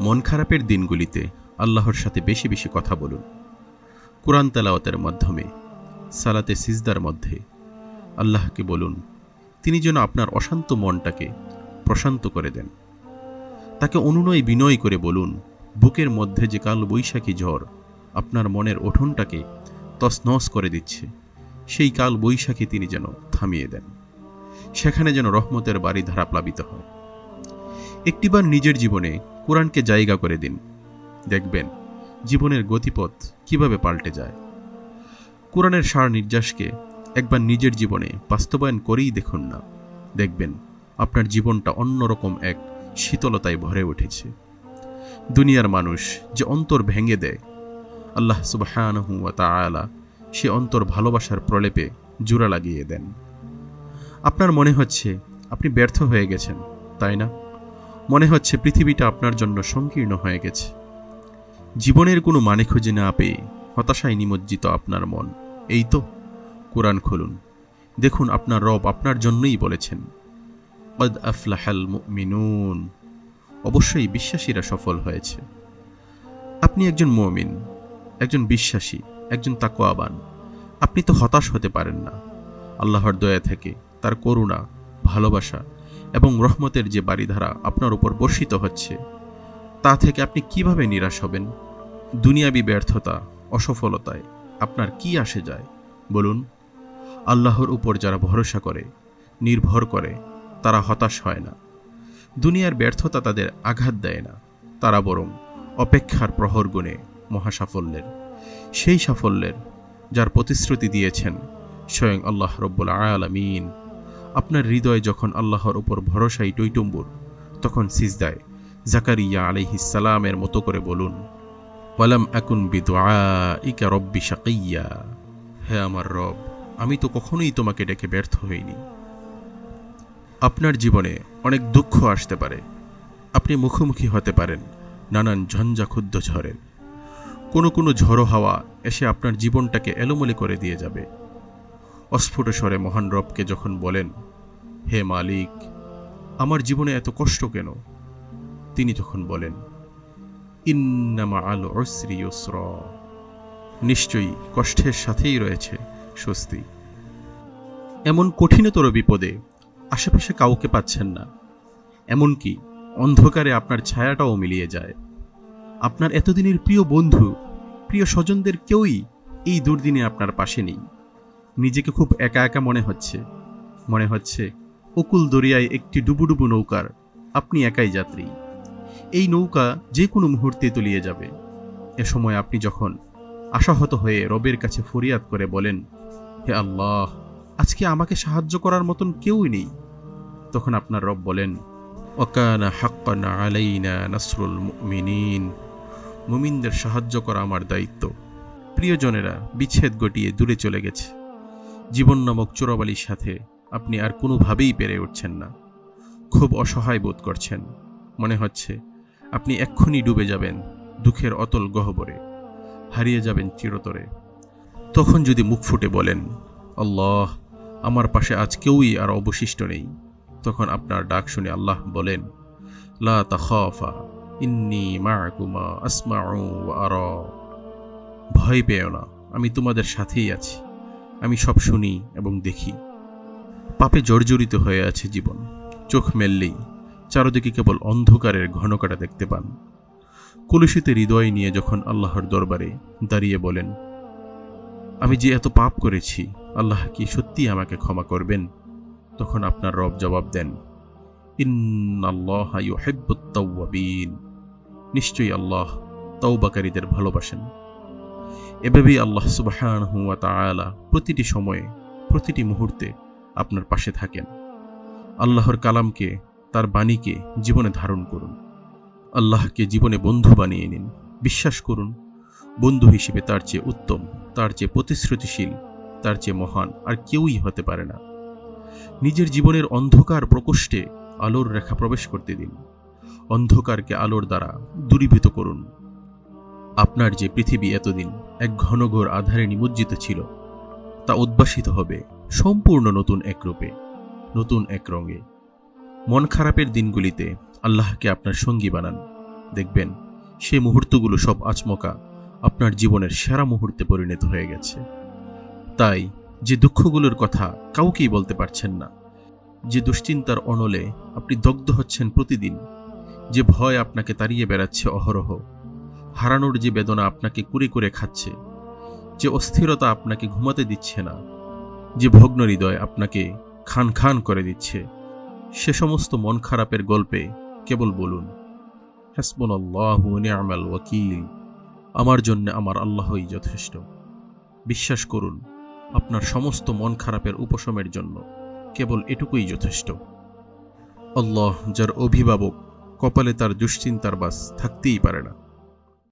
মন খারাপের দিনগুলিতে আল্লাহর সাথে বেশি বেশি কথা বলুন। কুরআন তেলাওয়াতের মাধ্যমে, সালাতে সিজদার মধ্যে আল্লাহকে বলুন তিনি যেন আপনার অশান্ত মনটাকে প্রশান্ত করে দেন। তাকে অনুনয় বিনয় করে বলুন বুকের মধ্যে যে কাল বৈশাখী ঝড় আপনার মনের উঠোনটাকে তছনছ করে দিচ্ছে, সেই কাল বৈশাখী তিনি যেন থামিয়ে দেন, সেখানে যেন রহমতের বারিধারা প্লাবিত হয়। একটিবার নিজের জীবনে কোরআনকে জায়গা করে দিন, দেখবেন জীবনের গতিপথ কিভাবে পাল্টে যায়। কোরআনের সার নির্যাসকে একবার নিজের জীবনে বাস্তবায়ন করেই দেখুন না, দেখবেন আপনার জীবনটা অন্যরকম এক শীতলতায় ভরে উঠেছে। দুনিয়ার মানুষ যে অন্তর ভেঙে দেয়, আল্লাহ সুবহানাহু ওয়া তাআলা সে অন্তর ভালোবাসার প্রলেপে জোড়া লাগিয়ে দেন। আপনার মনে হচ্ছে আপনি ব্যর্থ হয়ে গেছেন, তাই না? মনে হচ্ছে পৃথিবীটা আপনার জন্য সংকীর্ণ হয়ে গেছে। জীবনের কোনো মানে খুঁজে না পেয়ে হতাশায় নিমজ্জিত আপনার মন, এই তো কোরআন খুলুন, দেখুন আপনার রব আপনার জন্যই বলেছেন কদ আফলাহাল মুমিনুন, অবশ্যই বিশ্বাসীরা সফল হয়েছে। আপনি একজন মুমিন, একজন বিশ্বাসী, একজন তাকওয়াবান, আপনি তো হতাশ হতে পারেন না। আল্লাহর দয়া থেকে তার করুণা, ভালোবাসা এবং রহমতের যে বারিধারা আপনার উপর বর্ষিত হচ্ছে, তা থেকে আপনি কিভাবে নিরাশ হবেন? দুনিয়াবি ব্যর্থতা, অসফলতায় আপনার কি আসে যায় বলুন? আল্লাহর উপর যারা ভরসা করে, নির্ভর করে, তারা হতাশ হয় না। দুনিয়ার ব্যর্থতা তাদের আঘাত দেয় না, তারা বরং অপেক্ষার প্রহর গুণে মহাসাফল্যের, সেই সাফল্যের যার প্রতিশ্রুতি দিয়েছেন স্বয়ং আল্লাহ রব্বুল আলামিন। আপনার হৃদয় যখন আল্লাহর উপর ভরসায় টইটুম্বুর, তখন সিজদায় জাকারিয়া আলাইহিস সালামের মতো করে বলুন ওয়ালাম আকুন বিদুআইকা রব্বি শাকিয়্যা, হে আমার রব, আমি তো কখনোই তোমাকে ডেকে ব্যর্থ হইনি। আপনার জীবনে অনেক দুঃখ আসতে পারে, আপনি মুখোমুখি হতে পারেন নানান ঝঞ্ঝাক্ষুব্ধ ঝড়ের। কোনো ঝড়ো হাওয়া এসে আপনার জীবনটাকে এলোমেলো করে দিয়ে যাবে। অস্ফুট স্বরে মহান রবকে যখন বলেন হে মালিক, আমার জীবনে এত কষ্ট কেন, তিনি তখন বলেন ইন্না মাআল উসরি ইউসরা, নিশ্চয়ই কষ্টের সাথেই রয়েছে স্বস্তি। এমন কঠিনতর বিপদে আশেপাশে কাউকে পাচ্ছেন না, এমনকি অন্ধকারে আপনার ছায়াটাও মিলিয়ে যায়। আপনার এতদিনের প্রিয় বন্ধু, প্রিয় স্বজনদের কেউই এই দুর্দিনে আপনার পাশে নেই। নিজেকে খুব একা একা মনে হচ্ছে অকুল দরিয়ায় একটি ডুবুডুবু নৌকার আপনি একাই যাত্রী। এই নৌকা যে কোনো মুহূর্তে তলিয়ে যাবে। এ সময় আপনি যখন আশাহত হয়ে রবের কাছে ফরিয়াদ করে বলেন হে আল্লাহ, আজকে আমাকে সাহায্য করার মতন কেউই নেই, তখন আপনার রব বলেন ওয়াকানা হাক্কান আলাইনা নাসরুল মুমিনিন, মুমিনদের সাহায্য করা আমার দায়িত্ব। প্রিয়জনেরা বিচ্ছেদ ঘটিয়ে দূরে চলে গেছে, জীবন নামক চোরাবালির সাথে আপনি আর কোনোভাবেই পেরে উঠছেন না। খুব অসহায় বোধ করছেন, মনে হচ্ছে আপনি এক্ষুনি ডুবে যাবেন দুঃখের অতল গহ্বরে, হারিয়ে যাবেন চিরতরে। তখন যদি মুখ ফুটে বলেন আল্লাহ, আমার পাশে আজ কেউই আর অবশিষ্ট নেই, তখন আপনার ডাক শুনে আল্লাহ বলেন লা তাখাফা ইন্নী মাআকুমা আসমাউ ওয়া আরা, ভয় পেও না, আমি তোমাদের সাথেই আছি, আমি সব শুনি এবং দেখি। পাপে জর্জরিত হয়ে আছে জীবন, চোখ মেললেই চারদিকে কেবল অন্ধকারের ঘনকাটা দেখতে পান। কলুষিত হৃদয় নিয়ে যখন আল্লাহর দরবারে দাঁড়িয়ে বলেন আমি যে এত পাপ করেছি, আল্লাহ কি সত্যি আমাকে ক্ষমা করবেন? তখন আপনার রব জবাব দেন ইন্নাল্লাহা ইউহিব্বুত তাওয়াবিন, নিশ্চয়ই আল্লাহ তাওবাকারীদের ভালোবাসেন। এভাবেই আল্লাহ সুবহানাহু ওয়া তাআলা প্রতিটি সময়ে, প্রতিটি মুহূর্তে আপনার পাশে থাকেন। আল্লাহর কালামকে, তার বাণীকে জীবনে ধারণ করুন। আল্লাহকে জীবনে বন্ধু বানিয়ে নিন। বিশ্বাস করুন, বন্ধু হিসেবে তার চেয়ে উত্তম, তার চেয়ে প্রতিশ্রুতিশীল, তার চেয়ে মহান আর কেউই হতে পারে না। নিজের জীবনের অন্ধকার প্রকোষ্ঠে আলোর রেখা প্রবেশ করতে দিন। অন্ধকারকে আলোর দ্বারা দূরীভূত করুন। আপনার যে পৃথিবী এতদিন এক ঘনঘোর আধারে নিমজ্জিত ছিল, তা উদ্ভাসিত হবে সম্পূর্ণ নতুন এক রূপে, নতুন এক রঙে। মন খারাপের দিনগুলিতে আল্লাহকে আপনার সঙ্গী বানান। দেখবেন সেই মুহূর্তগুলো সব আচমকা আপনার জীবনের সেরা মুহূর্তে পরিণত হয়ে গেছে। তাই যে দুঃখগুলোর কথা কাউকেই বলতে পারছেন না, যে দুশ্চিন্তার অনলে আপনি দগ্ধ হচ্ছেন প্রতিদিন, যে ভয় আপনাকে তাড়িয়ে বেড়াচ্ছে অহরহ, হারানোর যে বেদনা আপনাকে কুরে কুরে খাচ্ছে, যে অস্থিরতা আপনাকে ঘুমাতে দিচ্ছে না, যে ভগ্ন হৃদয় আপনাকে খান খান করে দিচ্ছে, সে সমস্ত মন খারাপের গল্পে কেবল বলুন, হাসবুনাল্লাহু ওয়া নি'মাল ওয়াকিল, আমার জন্য আমার আল্লাহই যথেষ্ট। বিশ্বাস করুন, আপনার সমস্ত মন খারাপের উপশমের জন্য কেবল এটুকুই যথেষ্ট। আল্লাহ যার অভিভাবক, কপালে তার দুশ্চিন্তার বাস থাকতেই পারে না।